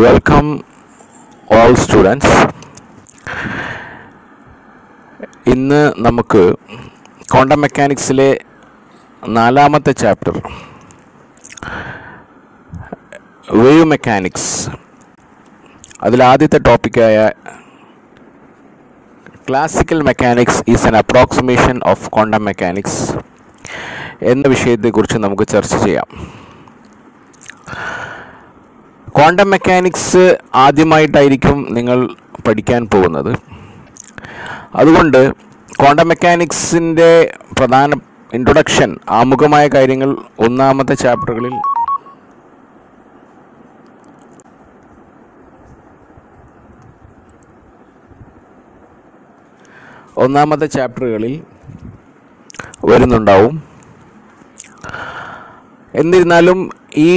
Welcome all students. ഇന്ന് നമുക്ക് quantum മെക്കാനിക്സിലെ 4ാമത്തെ ചാപ്റ്റർ വേവ് മെക്കാനിക്സ്, അതിലാദ്യത്തെ ടോപ്പിക്കായ classical mechanics is an approximation of quantum mechanics എന്ന വിഷയത്തെക്കുറിച്ച് നമുക്ക് ചർച്ച ചെയ്യാം. ക്വാണ്ടം മെക്കാനിക്സ് ആദ്യമായിട്ടായിരിക്കും നിങ്ങൾ പഠിക്കാൻ പോകുന്നത്. അതുകൊണ്ട് ക്വാണ്ടം മെക്കാനിക്സിൻ്റെ പ്രധാന ഇൻട്രൊഡക്ഷൻ, ആമുഖമായ കാര്യങ്ങൾ ഒന്നാമത്തെ ചാപ്റ്ററുകളിൽ വരുന്നുണ്ടാവും. എന്നിരുന്നാലും ഈ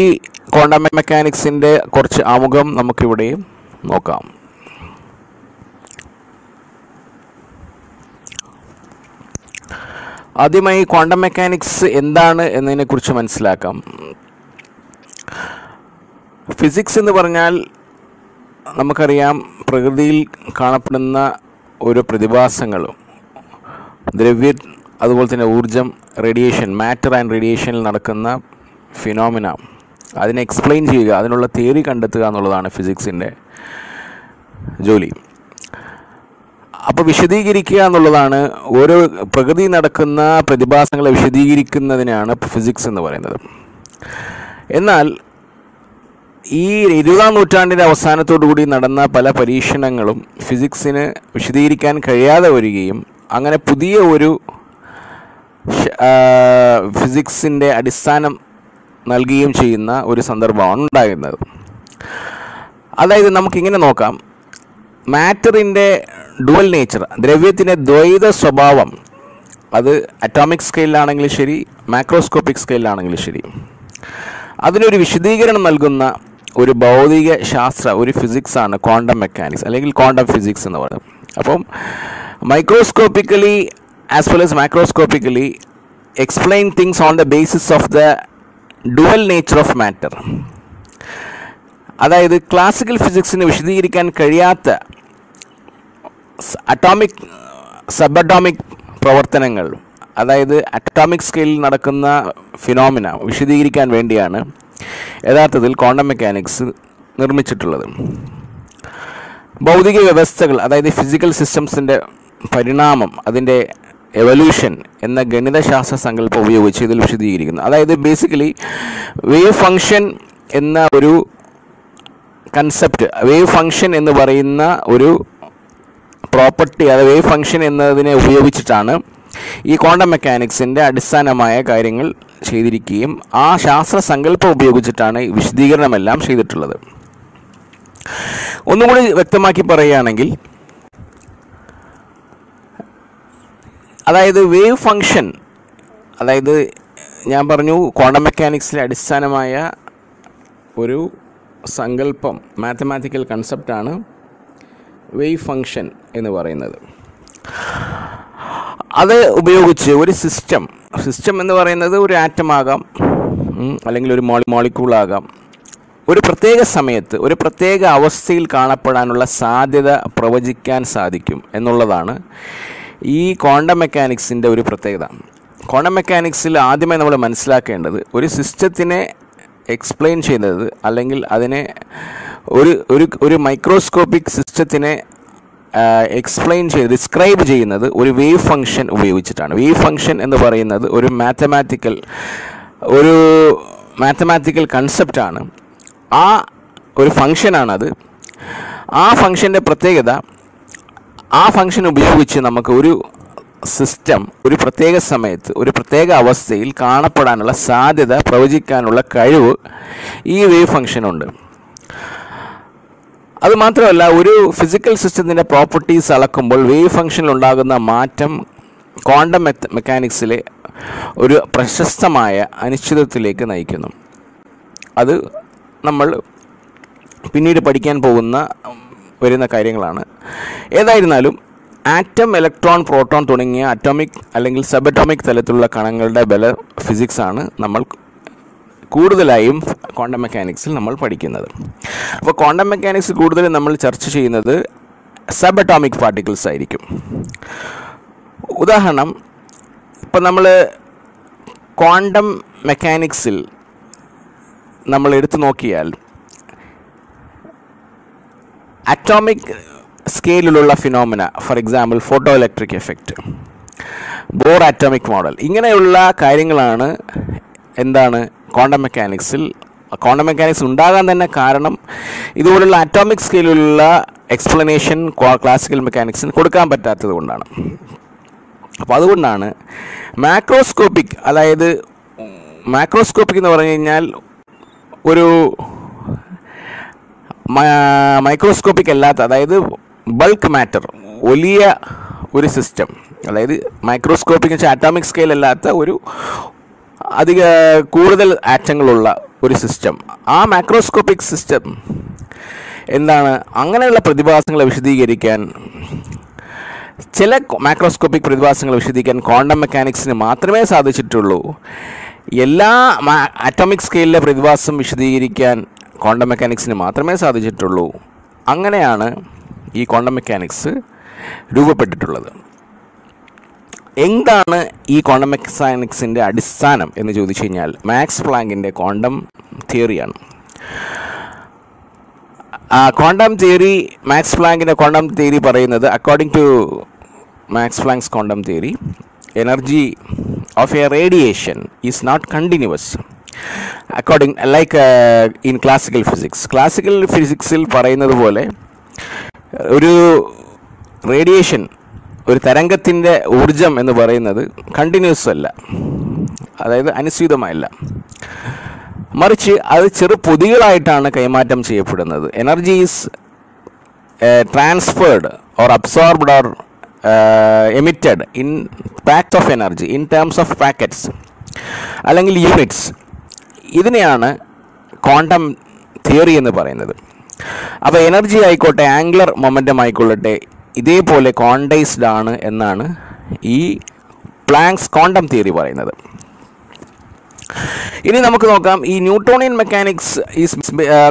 ക്വാണ്ടം മെക്കാനിക്സിൻ്റെ കുറച്ച് ആമുഖം നമുക്കിവിടെയും നോക്കാം. ആദ്യമായി ക്വാണ്ടം മെക്കാനിക്സ് എന്താണ് എന്നതിനെക്കുറിച്ച് മനസ്സിലാക്കാം. ഫിസിക്സ് എന്ന് പറഞ്ഞാൽ നമുക്കറിയാം, പ്രകൃതിയിൽ കാണപ്പെടുന്ന ഓരോ പ്രതിഭാസങ്ങളും, ദ്രവ്യം, അതുപോലെ തന്നെ ഊർജം, റേഡിയേഷൻ, മാറ്റർ ആൻഡ് റേഡിയേഷനിൽ നടക്കുന്ന ഫിനോമിന, അതിനെ എക്സ്പ്ലെയിൻ ചെയ്യുക, അതിനുള്ള തിയറി കണ്ടെത്തുക എന്നുള്ളതാണ് ഫിസിക്സിൻ്റെ ജോലി. അപ്പോൾ വിശദീകരിക്കുക എന്നുള്ളതാണ്, ഓരോ പ്രകൃതി നടക്കുന്ന പ്രതിഭാസങ്ങളെ വിശദീകരിക്കുന്നതിനാണ് ഫിസിക്സ് എന്ന് പറയുന്നത്. എന്നാൽ ഈ 20ാം നൂറ്റാണ്ടിൻ്റെ അവസാനത്തോടു കൂടി നടന്ന പല പരീക്ഷണങ്ങളും ഫിസിക്സിന് വിശദീകരിക്കാൻ കഴിയാതെ വരികയും അങ്ങനെ പുതിയ ഒരു ഫിസിക്സിൻ്റെ അടിസ്ഥാനം നൽകുകയും ചെയ്യുന്ന ഒരു സന്ദർഭമാണ് ഉണ്ടാകുന്നത്. അതായത് നമുക്കിങ്ങനെ നോക്കാം, മാറ്ററിൻ്റെ ഡുവൽ നേച്ചർ, ദ്രവ്യത്തിൻ്റെ ദ്വൈത സ്വഭാവം, അത് അറ്റോമിക് സ്കെയിലാണെങ്കിലും ശരി, മാക്രോസ്കോപ്പിക് സ്കെയിലാണെങ്കിലും ശരി, അതിനൊരു വിശദീകരണം നൽകുന്ന ഒരു ഭൗതിക ശാസ്ത്ര, ഒരു ഫിസിക്സാണ് ക്വാണ്ടം മെക്കാനിക്സ് അല്ലെങ്കിൽ ക്വാണ്ടം ഫിസിക്സ് എന്ന് പറയുന്നത്. അപ്പം microscopically as well as macroscopically explain things on the basis of the dual nature of matter. അതായത് ക്ലാസിക്കൽ ഫിസിക്സിന് വിശദീകരിക്കാൻ കഴിയാത്ത അറ്റോമിക്, സബ് അറ്റോമിക് പ്രവർത്തനങ്ങൾ, അതായത് അറ്റോമിക് സ്കെയിലിൽ നടക്കുന്ന ഫിനോമിന വിശദീകരിക്കാൻ വേണ്ടിയാണ് യഥാർത്ഥത്തിൽ ക്വാണ്ടം മെക്കാനിക്സ് നിർമ്മിച്ചിട്ടുള്ളത്. ഭൗതിക വ്യവസ്ഥകൾ, അതായത് ഫിസിക്കൽ സിസ്റ്റംസിൻ്റെ പരിണാമം, അതിൻ്റെ എവല്യൂഷൻ എന്ന ഗണിതശാസ്ത്ര സങ്കല്പം ഉപയോഗിച്ച് ഇതിൽ വിശദീകരിക്കുന്നു. അതായത് ബേസിക്കലി വേവ് ഫംഗ്ഷൻ എന്ന ഒരു കൺസെപ്റ്റ്, വേവ് ഫംഗ്ഷൻ എന്ന് പറയുന്ന ഒരു പ്രോപ്പർട്ടി, അത് വേവ് ഫംഗ്ഷൻ എന്നതിനെ ഉപയോഗിച്ചിട്ടാണ് ഈ ക്വാണ്ടം മെക്കാനിക്സിൻ്റെ അടിസ്ഥാനമായ കാര്യങ്ങൾ ചെയ്തിരിക്കുകയും ആ ശാസ്ത്ര സങ്കല്പം ഉപയോഗിച്ചിട്ടാണ് വിശദീകരണമെല്ലാം ചെയ്തിട്ടുള്ളത്. ഒന്നുകൂടി വ്യക്തമാക്കി പറയുകയാണെങ്കിൽ, അതായത് വേവ് ഫംഗ്ഷൻ, അതായത് ഞാൻ പറഞ്ഞു ക്വാണ്ടം മെക്കാനിക്സിലെ അടിസ്ഥാനമായ ഒരു സങ്കല്പം, മാത്തമാറ്റിക്കൽ കൺസെപ്റ്റാണ് വേവ് ഫംഗ്ഷൻ എന്ന് പറയുന്നത്. അത് ഉപയോഗിച്ച് ഒരു സിസ്റ്റം എന്ന് പറയുന്നത് ഒരു ആറ്റമാകാം, അല്ലെങ്കിൽ ഒരു മോളിക്യൂളാകാം, ഒരു പ്രത്യേക സമയത്ത് ഒരു പ്രത്യേക അവസ്ഥയിൽ കാണപ്പെടാനുള്ള സാധ്യത പ്രവചിക്കാൻ സാധിക്കും എന്നുള്ളതാണ് ഈ ക്വാണ്ടം മെക്കാനിക്സിൻ്റെ ഒരു പ്രത്യേകത. ക്വാണ്ടം മെക്കാനിക്സിൽ ആദ്യമായി നമ്മൾ മനസ്സിലാക്കേണ്ടത്, ഒരു സിസ്റ്റത്തിനെ എക്സ്പ്ലെയിൻ ചെയ്യുന്നത്, അല്ലെങ്കിൽ അതിനെ ഒരു മൈക്രോസ്കോപ്പിക് സിസ്റ്റത്തിനെ ഡിസ്ക്രൈബ് ചെയ്യുന്നത് ഒരു വേവ് ഫംഗ്ഷൻ ഉപയോഗിച്ചിട്ടാണ്. വേവ് ഫംഗ്ഷൻ എന്ന് പറയുന്നത് ഒരു മാത്തമാറ്റിക്കൽ കൺസെപ്റ്റാണ്, ആ ഒരു ഫംഗ്ഷനാണത്. ആ ഫംഗ്ഷൻ്റെ പ്രത്യേകത, ആ ഫംഗ്ഷൻ ഉപയോഗിച്ച് നമുക്ക് ഒരു സിസ്റ്റം ഒരു പ്രത്യേക സമയത്ത് ഒരു പ്രത്യേക അവസ്ഥയിൽ കാണപ്പെടാനുള്ള സാധ്യത പ്രവചിക്കാനുള്ള കഴിവ് ഈ വേവ് ഫംഗ്ഷനുണ്ട്. അതുമാത്രമല്ല, ഒരു ഫിസിക്കൽ സിസ്റ്റത്തിൻ്റെ പ്രോപ്പർട്ടീസ് അളക്കുമ്പോൾ വേവ് ഫംഗ്ഷനിൽ ഉണ്ടാകുന്ന മാറ്റം ക്വാണ്ടം മെക്കാനിക്സിലെ ഒരു പ്രശസ്തമായ അനിശ്ചിതത്വത്തിലേക്ക് നയിക്കുന്നു. അത് നമ്മൾ പിന്നീട് പഠിക്കാൻ വരുന്ന കാര്യങ്ങളാണ്. ഏതായിരുന്നാലും ആറ്റം, ഇലക്ട്രോൺ, പ്രോട്ടോൺ തുടങ്ങിയ അറ്റോമിക് അല്ലെങ്കിൽ സബ് അറ്റോമിക് തലത്തിലുള്ള കണങ്ങളുടെ ബല ഫിസിക്സാണ് നമ്മൾ കൂടുതലായും ക്വാണ്ടം മെക്കാനിക്സിൽ നമ്മൾ പഠിക്കുന്നത്. അപ്പോൾ ക്വാണ്ടം മെക്കാനിക്സ് കൂടുതലും നമ്മൾ ചർച്ച ചെയ്യുന്നത് സബ് അറ്റോമിക് പാർട്ടിക്കിൾസ് ആയിരിക്കും. ഉദാഹരണം, ഇപ്പം നമ്മൾ ക്വാണ്ടം മെക്കാനിക്സിൽ നമ്മൾ എടുത്തു നോക്കിയാൽ അറ്റോമിക് സ്കെയിലിലുള്ള phenomena, for example photo electric effect, Bohr atomic model, ഇങ്ങനെയുള്ള കാര്യങ്ങളാണ് എന്താണ് ക്വാണ്ടം മെക്കാനിക്സ് ഉണ്ടാകാൻ തന്നെ കാരണം ഇതുപോലുള്ള അറ്റോമിക് സ്കെയിലുള്ള എക്സ്പ്ലനേഷൻ ക്ലാസിക്കൽ മെക്കാനിക്സിന് കൊടുക്കാൻ പറ്റാത്തത് കൊണ്ടാണ്. അപ്പോൾ അതുകൊണ്ടാണ് മാക്രോസ്കോപ്പിക്, അതായത് മാക്രോസ്കോപ്പിക് എന്ന് പറഞ്ഞു കഴിഞ്ഞാൽ ഒരു മൈക്രോസ്കോപ്പിക് അല്ലാത്ത, അതായത് ബൾക്ക് മാറ്റർ, വലിയ ഒരു സിസ്റ്റം, അതായത് മൈക്രോസ്കോപ്പിക് വെച്ചാൽ അറ്റോമിക് സ്കെയിൽ അല്ലാത്ത ഒരു കൂടുതൽ ആറ്റങ്ങളുള്ള ഒരു സിസ്റ്റം, ആ മാക്രോസ്കോപ്പിക് സിസ്റ്റം എന്താണ്, അങ്ങനെയുള്ള പ്രതിഭാസങ്ങളെ വിശദീകരിക്കാൻ, ചില മാക്രോസ്കോപ്പിക് പ്രതിഭാസങ്ങളെ വിശദീകരിക്കാൻ ക്വാണ്ടം മെക്കാനിക്സിന് മാത്രമേ സാധിച്ചിട്ടുള്ളൂ. എല്ലാ അറ്റോമിക് സ്കെയിലിലെ പ്രതിഭാസം വിശദീകരിക്കാൻ ക്വാണ്ടം മെക്കാനിക്സിന് മാത്രമേ സാധിച്ചിട്ടുള്ളൂ. അങ്ങനെയാണ് ഈ ക്വാണ്ടം മെക്കാനിക്സ് രൂപപ്പെട്ടിട്ടുള്ളത്. എന്താണ് ഈ ക്വാണ്ടം മെക്കാനിക്സിൻ്റെ അടിസ്ഥാനം എന്ന് ചോദിച്ചു കഴിഞ്ഞാൽ മാക്സ് പ്ലാങ്കിൻ്റെ ക്വാണ്ടം തിയറിയാണ്. ക്വാണ്ടം തിയറി, മാക്സ് പ്ലാങ്കിൻ്റെ ക്വാണ്ടം തിയറി പറയുന്നത്, according to Max Planck's quantum theory, energy of a radiation is not continuous according in classical physics. ക്ലാസിക്കൽ ഫിസിക്സിൽ പറയുന്നത് പോലെ ഒരു റേഡിയേഷൻ, ഒരു തരംഗത്തിൻ്റെ ഊർജം എന്ന് പറയുന്നത് കണ്ടിന്യൂസ് അല്ല, അതായത് അനുസ്യൂതമല്ല, മറിച്ച് അത് ചെറു പൊതികളായിട്ടാണ് കൈമാറ്റം ചെയ്യപ്പെടുന്നത്. Energy is transferred or absorbed or emitted in pact of energy in terms of packets അല്ലെങ്കിൽ യൂണിറ്റ്സ്. ഇതിനെയാണ് ക്വാണ്ടം തിയറി എന്ന് പറയുന്നത്. അപ്പോൾ എനർജി ആയിക്കോട്ടെ, ആംഗുലർ മൊമെൻറ്റം ആയിക്കൊള്ളട്ടെ, ഇതേപോലെ ക്വാണ്ടൈസ്ഡ് ആണ് എന്നാണ് ഈ പ്ലാങ്ക്സ് ക്വാണ്ടം തിയറി പറയുന്നത്. ഇനി നമുക്ക് നോക്കാം, ഈ ന്യൂട്ടോണിയൻ മെക്കാനിക്സ് ഈസ്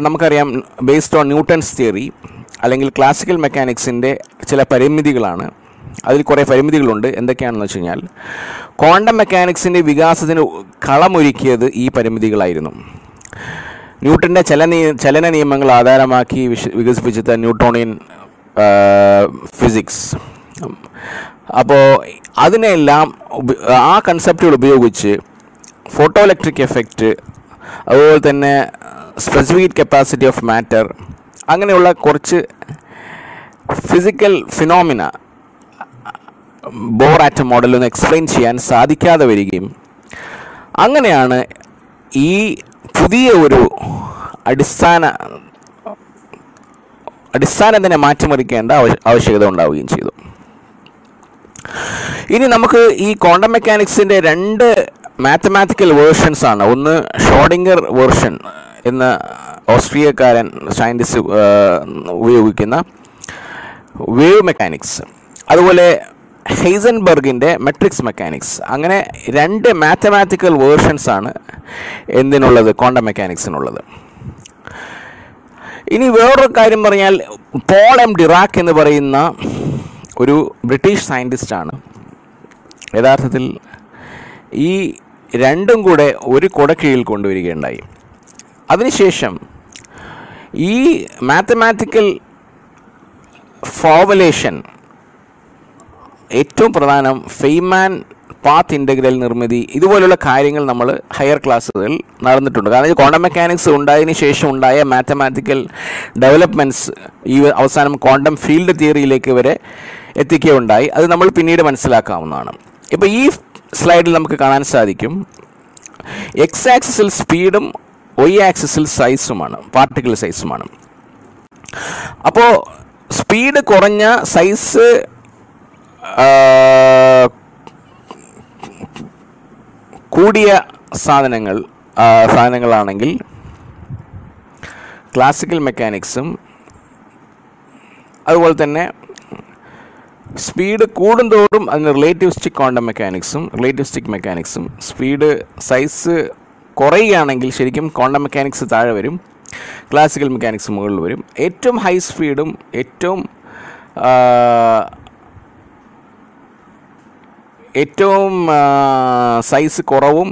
നമുക്കറിയാം ബേസ്ഡ് ഓൺ ന്യൂട്ടൺസ് തിയറി, അല്ലെങ്കിൽ ക്ലാസിക്കൽ മെക്കാനിക്സിൻ്റെ ചില പരിമിതികളാണ്. അതിൽ കുറേ പരിമിതികളുണ്ട്. എന്തൊക്കെയാണെന്ന് വെച്ച് കഴിഞ്ഞാൽ, ക്വാണ്ടം മെക്കാനിക്സിൻ്റെ വികാസത്തിന് കളമൊരുക്കിയത് ഈ പരിമിതികളായിരുന്നു. ന്യൂട്ടൻ്റെ ചലന നിയമങ്ങൾ ആധാരമാക്കി വികസിപ്പിച്ചത് ന്യൂട്ടോണിയൻ ഫിസിക്സ്. അപ്പോൾ അതിനെല്ലാം ആ കൺസെപ്റ്റുകൾ ഉപയോഗിച്ച് ഫോട്ടോ ഇലക്ട്രിക് എഫക്റ്റ്, അതുപോലെ തന്നെ സ്പെസിഫിക് കപ്പാസിറ്റി ഓഫ് മാറ്റർ, അങ്ങനെയുള്ള കുറച്ച് ഫിസിക്കൽ ഫിനോമിന ബോർ ആറ്റം മോഡലൊന്നും എക്സ്പ്ലെയിൻ ചെയ്യാൻ സാധിക്കാതെ വരികയും, അങ്ങനെയാണ് ഈ പുതിയ ഒരു അടിസ്ഥാനം തന്നെ മാറ്റിമറിക്കേണ്ട ആവശ്യകത ഉണ്ടാവുകയും ചെയ്തു. ഇനി നമുക്ക് ഈ ക്വാണ്ടം മെക്കാനിക്സിൻ്റെ രണ്ട് മാത്തമാറ്റിക്കൽ വേർഷൻസ് ആണ്. ഒന്ന് ഷ്രോഡിംഗർ വേർഷൻ എന്ന ഓസ്ട്രിയക്കാരൻ സയൻറ്റിസ്റ്റ് ഉപയോഗിക്കുന്ന വേവ് മെക്കാനിക്സ്, അതുപോലെ ഹെയ്സൻബർഗിൻ്റെ മെട്രിക്സ് മെക്കാനിക്സ്. അങ്ങനെ രണ്ട് മാത്തമാറ്റിക്കൽ വേർഷൻസ് ആണ് എന്തിനുള്ളത്, ക്വാണ്ടം മെക്കാനിക്സിനുള്ളത്. ഇനി വേറൊരു കാര്യം പറഞ്ഞാൽ, പോൾ എം ഡിറാക്ക് എന്ന് പറയുന്ന ഒരു ബ്രിട്ടീഷ് സയൻറ്റിസ്റ്റാണ് യഥാർത്ഥത്തിൽ ഈ രണ്ടും കൂടെ ഒരു കുടക്കീഴിൽ കൊണ്ടുവരികയുണ്ടായി. അതിനുശേഷം ഈ മാത്തമാറ്റിക്കൽ ഫോർമുലേഷൻ, ഏറ്റവും പ്രധാനം ഫെയ്മാൻ പാത്ത് ഇൻ്റഗ്രൽ നിർമ്മിതി, ഇതുപോലുള്ള കാര്യങ്ങൾ നമ്മൾ ഹയർ ക്ലാസ്സുകളിൽ നടന്നിട്ടുണ്ട്. കാരണം ക്വാണ്ടം മെക്കാനിക്സ് ഉണ്ടായതിനു ശേഷം ഉണ്ടായ മാത്തമാറ്റിക്കൽ ഡെവലപ്മെൻറ്റ്സ് ഈ അവസാനം ക്വാണ്ടം ഫീൽഡ് തിയറിയിലേക്ക് വരെ എത്തിക്കുകയുണ്ടായി. അത് നമ്മൾ പിന്നീട് മനസ്സിലാക്കാവുന്നതാണ്. ഇപ്പോൾ ഈ സ്ലൈഡിൽ നമുക്ക് കാണാൻ സാധിക്കും, എക്സ് ആക്സിസിൽ സ്പീഡും വൈ ആക്സിസിൽ സൈസുമാണ്, പാർട്ടിക്കിൾ സൈസുമാണ്. അപ്പോൾ സ്പീഡ് കുറഞ്ഞ സൈസ് കൂടിയ സാധനങ്ങളാണെങ്കിൽ ക്ലാസിക്കൽ മെക്കാനിക്സും അതുപോലെ തന്നെ സ്പീഡ് കൂടുന്തോറും അതിന് റിലേറ്റിവിസ്റ്റിക് ക്വാണ്ടം മെക്കാനിക്സും റിലേറ്റിവിസ്റ്റിക് മെക്കാനിക്സും സ്പീഡ് സൈസ് കുറയുകയാണെങ്കിൽ ശരിക്കും ക്വാണ്ടം മെക്കാനിക്സ് താഴെ വരും, ക്ലാസിക്കൽ മെക്കാനിക്സ് മുകളിൽ വരും. ഏറ്റവും ഹൈ സ്പീഡും ഏറ്റവും സൈസ് കുറവും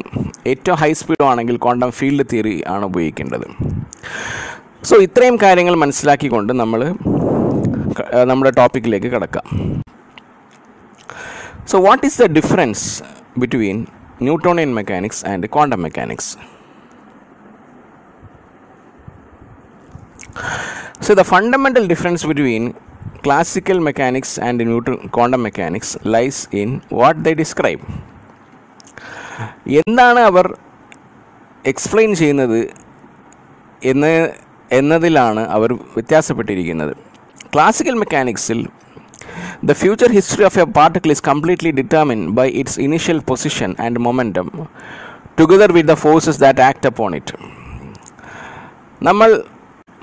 ഏറ്റവും ഹൈ സ്പീഡും ആണെങ്കിൽ ക്വാണ്ടം ഫീൽഡ് തിയറി ആണ് ഉപയോഗിക്കേണ്ടത്. സോ ഇത്രയും കാര്യങ്ങൾ മനസ്സിലാക്കിക്കൊണ്ട് നമ്മൾ നമ്മുടെ ടോപ്പിക്കിലേക്ക് കടക്കാം. So what is the difference between Newtonian mechanics and quantum mechanics? So the fundamental difference between classical mechanics and quantum mechanics lies in what they describe. എന്താണ് അവർ എക്സ്പ്ലെയിൻ ചെയ്യുന്നത് എന്നതിലാണ് അവർ വ്യത്യാസപ്പെട്ടിരിക്കുന്നത്. ക്ലാസിക്കൽ മെക്കാനിക്സിൽ the future history of a particle is completely determined by its initial position and momentum together with the forces that act upon it. നമ്മൾ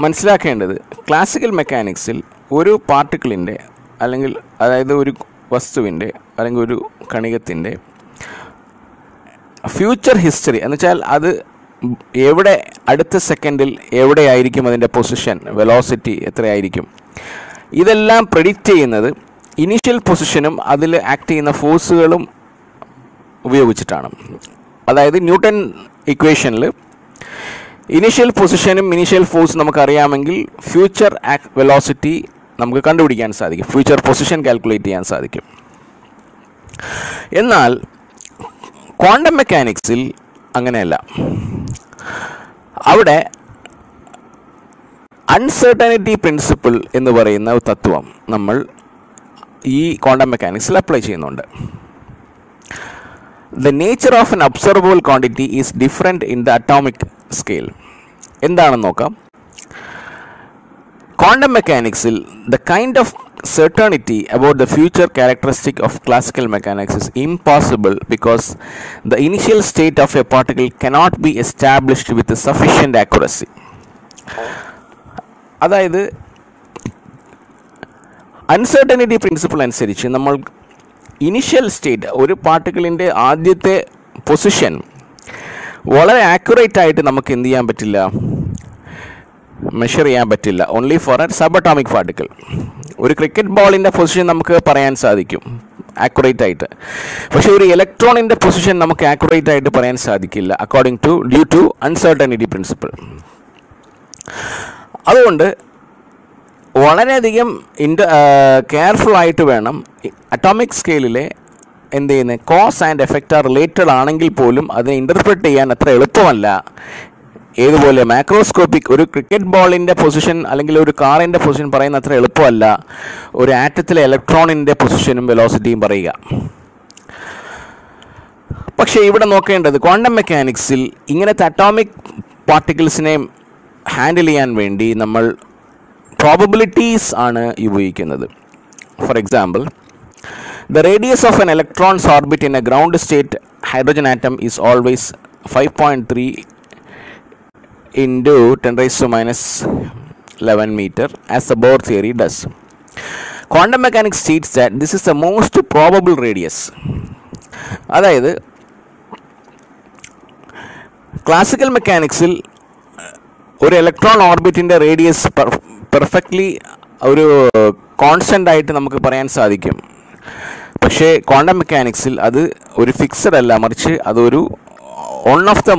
മനസ്സിലാക്കേണ്ടത് classical മെക്കാനിക്സിൽ ഒരു പാർട്ടിക്കിളിൻ്റെ അതായത് ഒരു വസ്തുവിൻ്റെ അല്ലെങ്കിൽ ഒരു കണികത്തിൻ്റെ ഫ്യൂച്ചർ ഹിസ്റ്ററി എന്ന് വെച്ചാൽ അത് എവിടെ അടുത്ത സെക്കൻഡിൽ എവിടെയായിരിക്കും, അതിൻ്റെ പൊസിഷൻ, വെലോസിറ്റി എത്രയായിരിക്കും, ഇതെല്ലാം പ്രെഡിക്റ്റ് ചെയ്യുന്നത് ഇനീഷ്യൽ പൊസിഷനും അതിൽ ആക്ട് ചെയ്യുന്ന ഫോഴ്സുകളും ഉപയോഗിച്ചിട്ടാണ്. അതായത് ന്യൂട്ടൺ ഇക്വേഷനിൽ ഇനീഷ്യൽ പൊസിഷനും ഇനീഷ്യൽ ഫോഴ്സ് നമുക്കറിയാമെങ്കിൽ ഫ്യൂച്ചർ വെലോസിറ്റി നമുക്ക് കണ്ടുപിടിക്കാൻ സാധിക്കും, ഫ്യൂച്ചർ പൊസിഷൻ കാൽക്കുലേറ്റ് ചെയ്യാൻ സാധിക്കും. എന്നാൽ ക്വാണ്ടം മെക്കാനിക്സിൽ അങ്ങനെയല്ല. അവിടെ അൺസർട്ടനിറ്റി പ്രിൻസിപ്പിൾ എന്ന് പറയുന്ന ഒരു തത്വം നമ്മൾ ഈ ക്വാണ്ടം മെക്കാനിക്സിൽ അപ്ലൈ ചെയ്യുന്നുണ്ട്. The nature of N observable quantity is different in the atomic scale. എന്താണെന്ന് നോക്കാം. ക്വാണ്ടം മെക്കാനിക്സിൽ the kind of certainty about the future characteristic of classical mechanics is impossible because the initial state of a particle cannot be established with sufficient accuracy. അതായത് uncertainty principle അനുസരിച്ച് നമ്മൾ initial state ഒരു പാർട്ടിക്കിളിൻ്റെ ആദ്യത്തെ position വളരെ accurate ആയിട്ട് നമുക്ക് എന്ത് ചെയ്യാൻ പറ്റില്ല, മെഷർ ചെയ്യാൻ പറ്റില്ല. Only for a sub atomic particle. ഒരു ക്രിക്കറ്റ് ബോളിൻ്റെ പൊസിഷൻ നമുക്ക് പറയാൻ സാധിക്കും ആക്യുറേറ്റ് ആയിട്ട്, പക്ഷേ ഒരു ഇലക്ട്രോണിൻ്റെ പൊസിഷൻ നമുക്ക് ആക്യുറേറ്റ് ആയിട്ട് പറയാൻ സാധിക്കില്ല ഡ്യൂ ടു അൺസർട്ടനിറ്റി പ്രിൻസിപ്പിൾ. അതുകൊണ്ട് വളരെയധികം കെയർഫുള്ളായിട്ട് വേണം അറ്റോമിക് സ്കെയിലിലെ എന്ത് ചെയ്യുന്നത്, കോസ് ആൻഡ് എഫക്റ്റ് റിലേറ്റഡ് ആണെങ്കിൽ പോലും അതിനെ ഇൻ്റർപ്രറ്റ് ചെയ്യാൻ അത്ര എളുപ്പമല്ല. ഏതുപോലെ മാക്രോസ്കോപ്പിക് ഒരു ക്രിക്കറ്റ് ബോളിൻ്റെ പൊസിഷൻ അല്ലെങ്കിൽ ഒരു കാറിൻ്റെ പൊസിഷൻ പറയുന്ന അത്ര എളുപ്പമല്ല ഒരു ആറ്റത്തിലെ ഇലക്ട്രോണിൻ്റെ പൊസിഷനും വെലോസിറ്റിയും പറയുക. പക്ഷേ ഇവിടെ നോക്കേണ്ടത് ക്വാണ്ടം മെക്കാനിക്സിൽ ഇങ്ങനത്തെ അറ്റോമിക് പാർട്ടിക്കിൾസിനെ ഹാൻഡിൽ ചെയ്യാൻ വേണ്ടി നമ്മൾ പ്രോബബിലിറ്റീസ് ആണ് ഉപയോഗിക്കുന്നത്. For example, the radius of N electrons orbit in A ground state hydrogen atom is always 5.3 into 10⁻⁻11 meter as the Bohr theory does. Quantum mechanics states that this is the most probable radius. അതായത് classical മെക്കാനിക്സിൽ ഒരു electron ഓർബിറ്റിൻ്റെ radius perfectly ഒരു constant ആയിട്ട് നമുക്ക് പറയാൻ സാധിക്കും. പക്ഷേ quantum മെക്കാനിക്സിൽ അത് ഒരു ഫിക്സഡ് അല്ല, മറിച്ച് അതൊരു one of the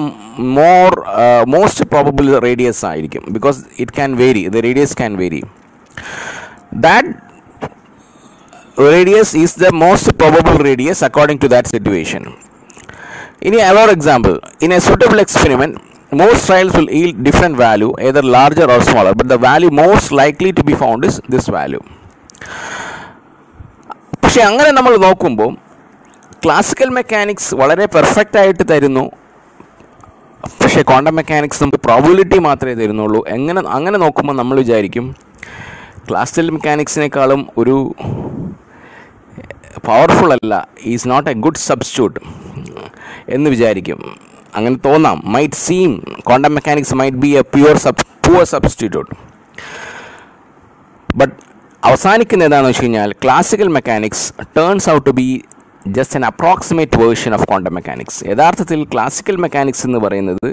most probable radius ആയിരിക്കും, because it can vary, the radius can vary. That radius is the most probable radius according to that situation. In our example, in a suitable experiment, most trials will yield different value, either larger or smaller, but the value most likely to be found is this value. പക്ഷേ അങ്ങനെ നമ്മൾ നോക്കുമ്പോൾ classical mechanics വളരെ perfect ആയിട്ട് തരുന്നു, പക്ഷേ quantum mechanics നമുക്ക് probability മാത്രമേ തരുന്നുള്ളൂ. അങ്ങനെ നോക്കുമ്പോൾ നമ്മൾ വിചാരിക്കും ക്ലാസിക്കൽ മെക്കാനിക്സിനേക്കാളും ഒരു പവർഫുൾ അല്ല, is not a good substitute എന്ന് വിചാരിക്കും. അങ്ങനെ തോന്നാം. Might seem quantum mechanics might be a poor substitute. But അവസാനിക്കുന്ന എന്താണെന്ന് വെച്ച് കഴിഞ്ഞാൽ classical mechanics turns out to be just an approximate version of quantum mechanics. യഥാർത്ഥത്തിൽ ക്ലാസിക്കൽ മെക്കാനിക്സ് എന്ന് പറയുന്നത്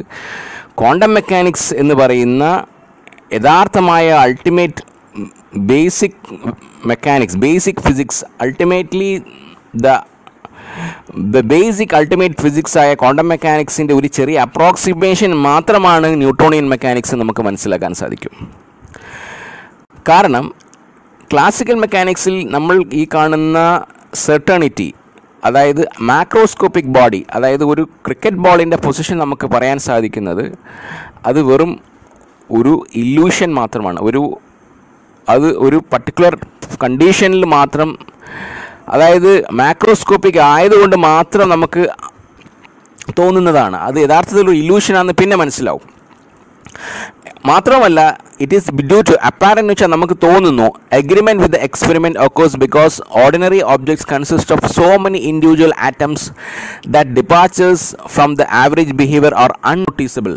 ക്വാണ്ടം മെക്കാനിക്സ് എന്ന് പറയുന്ന യഥാർത്ഥമായ ultimate basic mechanics, basic physics, ultimately the basic ultimate physics ആയ ക്വാണ്ടം മെക്കാനിക്സിൻ്റെ ഒരു ചെറിയ അപ്രോക്സിമേഷൻ മാത്രമാണ് ന്യൂട്ടോണിയൻ മെക്കാനിക്സ് നമുക്ക് മനസ്സിലാക്കാൻ സാധിക്കും. കാരണം ക്ലാസിക്കൽ മെക്കാനിക്സിൽ നമ്മൾ ഈ കാണുന്ന സെർട്ടണിറ്റി, അതായത് മാക്രോസ്കോപ്പിക് ബോഡി, അതായത് ഒരു ക്രിക്കറ്റ് ബോളിൻ്റെ പൊസിഷൻ നമുക്ക് പറയാൻ സാധിക്കുന്നത് അത് വെറും ഒരു ഇല്യൂഷൻ മാത്രമാണ്. അത് ഒരു പർട്ടിക്കുലർ കണ്ടീഷനിൽ മാത്രം, അതായത് മാക്രോസ്കോപ്പിക് ആയതുകൊണ്ട് മാത്രം നമുക്ക് തോന്നുന്നതാണ്. അത് യഥാർത്ഥത്തിൽ ഒരു ഇല്യൂഷനാണെന്ന് പിന്നെ മനസ്സിലാവും. മാത്രമല്ല, it is due to apparent എന്ന് വെച്ചാൽ നമുക്ക് തോന്നുന്നു agreement with the experiment occurs because ordinary objects consist of so many individual atoms that departures from the average behaviour are unnoticeable.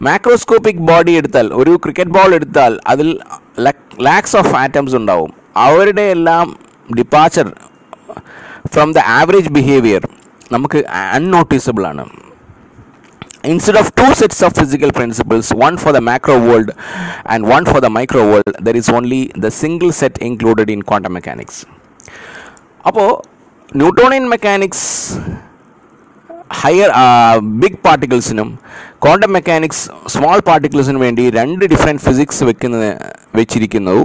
Macroscopic body എടുത്താൽ, ഒരു ക്രിക്കറ്റ് ബോൾ എടുത്താൽ അതിൽ lakhs of atoms ഉണ്ടാവും. അവരുടെ എല്ലാം departure from the average behaviour നമുക്ക് അൺനോട്ടീസബിൾ ആണ്. Instead of two sets of physical principles, one for the macro world and one for the micro world, there is only the single set included in quantum mechanics. അപ്പോൾ Newtonian mechanics big പാർട്ടിക്കിൾസിനും quantum mechanics small പാർട്ടിക്കിൾസിനും വേണ്ടി രണ്ട് different physics വെച്ചിരിക്കുന്നു.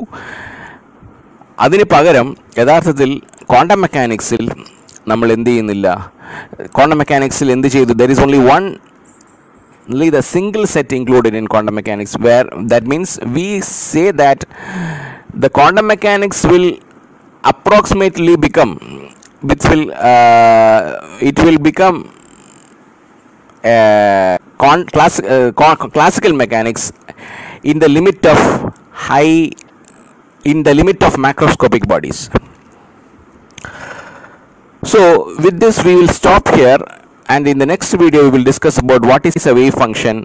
അതിന് പകരം യഥാർത്ഥത്തിൽ quantum മെക്കാനിക്സിൽ നമ്മൾ എന്ത് ചെയ്യുന്നില്ല, ക്വാണ്ടം മെക്കാനിക്സിൽ എന്ത് ചെയ്തു, there is only the single set included in quantum mechanics, where that means we say that the quantum mechanics will approximately become, it will become classical mechanics in the limit of macroscopic bodies. So with this we will stop here, and in the next video we will discuss about what is a wave function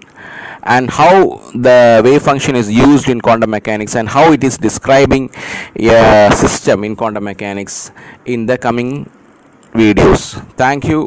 and how the wave function is used in quantum mechanics and how it is describing a system in quantum mechanics in the coming videos. Thank you.